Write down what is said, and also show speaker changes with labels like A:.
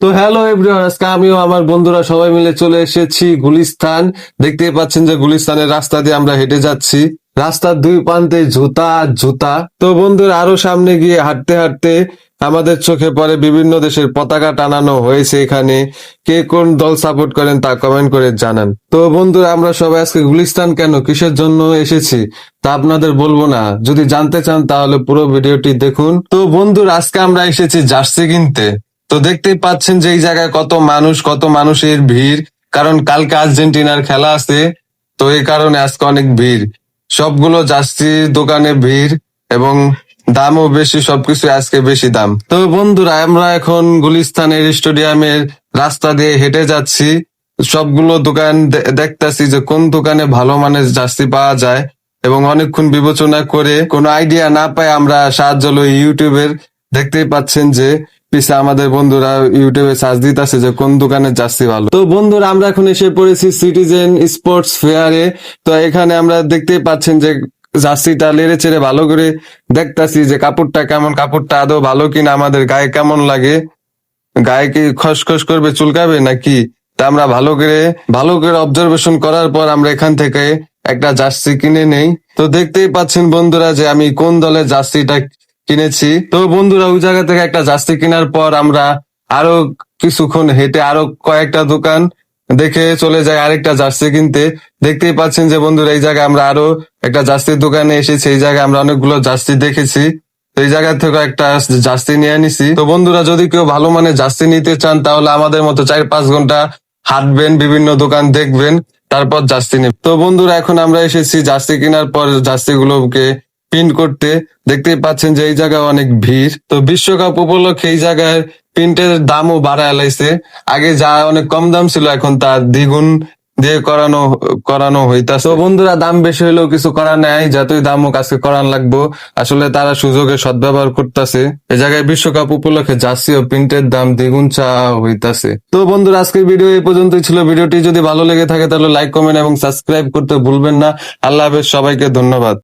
A: তো hello everyone, আজকে আমিও আমার বন্ধুরা সবাই মিলে চলে এসেছি গুলিস্তান। দেখতেই পাচ্ছেন যে গুলিস্তানের রাস্তা দিয়ে আমরা হেঁটে যাচ্ছি। রাস্তার দুই প্রান্তে জুতা আর জুতা। তো বন্ধুরা আরো সামনে গিয়ে হাঁটতে হাঁটতে আমাদের চোখে পড়ে বিভিন্ন দেশের পতাকা টানানো হয়েছে এখানে। কে কোন দল সাপোর্ট করেন তা কমেন্ট করে জানান। তো বন্ধুরা আমরা সবাই আজকে গুলিস্তান কেন কিসের জন্য এসেছি তা আপনাদের বলবো না, যদি জানতে চান তাহলে পুরো ভিডিওটি দেখুন। তো বন্ধুরা আজকে আমরা এসেছি জার্সি কিনতে। তো দেখতেই পাচ্ছেন যে এই জায়গায় কত মানুষের ভিড়, কারণ কালকে আর্জেন্টিনার খেলা আছে। তো এই কারণে আজকে অনেক ভিড়, সবগুলো জার্সির দোকানে ভিড় এবং দামও বেশি, সবকিছু আজকে বেশি দাম। তো বন্ধুরা আমরা এখন গুলিস্তানের স্টেডিয়ামের রাস্তা দিয়ে হেঁটে যাচ্ছি। সবগুলো দোকান দেখতাছি যে কোন দোকানে ভালো মানের জার্সি পাওয়া যায়, এবং অনেকক্ষণ বিবেচনা করে কোনো আইডিয়া না পায় আমরা সাহায্য লই ইউটিউবের। দেখতেই পাচ্ছেন যে পিছে আমাদের বন্ধুরা ইউটিউবে সার্চ দিতেছে যে কোন দোকানের জার্সি ভালো। তো বন্ধুরা আমরা এখন এসে পড়েছি সিটিজেন স্পোর্টস ফেয়ারে। তো এখানে আমরা দেখতেই পাচ্ছেন যে জার্সিটা লেড়ে চেড়ে ভালো করে দেখতাছি যে কাপড়টা কেমন, কাপড়টা আদৌ ভালো কিনা, আমাদের গায়ে কেমন লাগে, গায়ে কি খসখস করবে, চুলকাবে নাকি। তা আমরা ভালো করে অবজারভেশন করার পর আমরা এখান থেকে একটা জার্সি কিনে নেই। তো দেখতেই পাচ্ছেন বন্ধুরা যে আমি কোন দলের জার্সিটা কিনেছি। তো বন্ধুরা ওই জায়গা থেকে একটা জার্সি কেনার পর আমরা আরো কিছুক্ষণ হেঁটে আরো কয়েকটা দোকান দেখে চলে যাই আরেকটা জার্সি কিনতে। দেখতেই পাচ্ছেন যে বন্ধুরা এই জায়গায় আমরা আরো একটা জার্সির দোকানে এসেছি। এই জায়গায় আমরা অনেকগুলো জার্সি দেখেছি, তো এই জায়গা থেকে একটা জার্সি নিয়ে নিছি। তো বন্ধুরা যদি কেউ ভালো মানের জার্সি নিতে চান তাহলে আমাদের মতো 4-5 ঘন্টা হাঁটবেন, বিভিন্ন দোকান দেখবেন, তারপর জার্সি নেবেন। তো বন্ধুরা এখন আমরা এসেছি জার্সি কেনার পর জার্সি গুলোকে প্রিন্ট করতে। দেখতেই পাচ্ছেন যে এই জায়গায় অনেক ভিড়। তো বিশ্বকাপ উপলক্ষে এই জায়গায় প্রিন্টের দামও বাড়ায় লাইছে। আগে যা অনেক কম দাম ছিল এখন তার দ্বিগুণ দিয়ে করানো হইতাছে। তো বন্ধুরা দাম বেশি হলেও কিছু করার নাই, যতই দাম হোক আজকে করান লাগবো। আসলে তারা সুযোগের সদ্ব্যবহার করতেছে। এই জায়গায় বিশ্বকাপ উপলক্ষে জার্সি ও প্রিন্টের দাম দ্বিগুণ চাওয়া হইতাছে। তো বন্ধুরা আজকের ভিডিও এই পর্যন্তই ছিল। ভিডিওটি যদি ভালো লেগে থাকে তাহলে লাইক, কমেন্ট এবং সাবস্ক্রাইব করতে ভুলবেন না। আল্লাহ হাফেজ, সবাইকে ধন্যবাদ।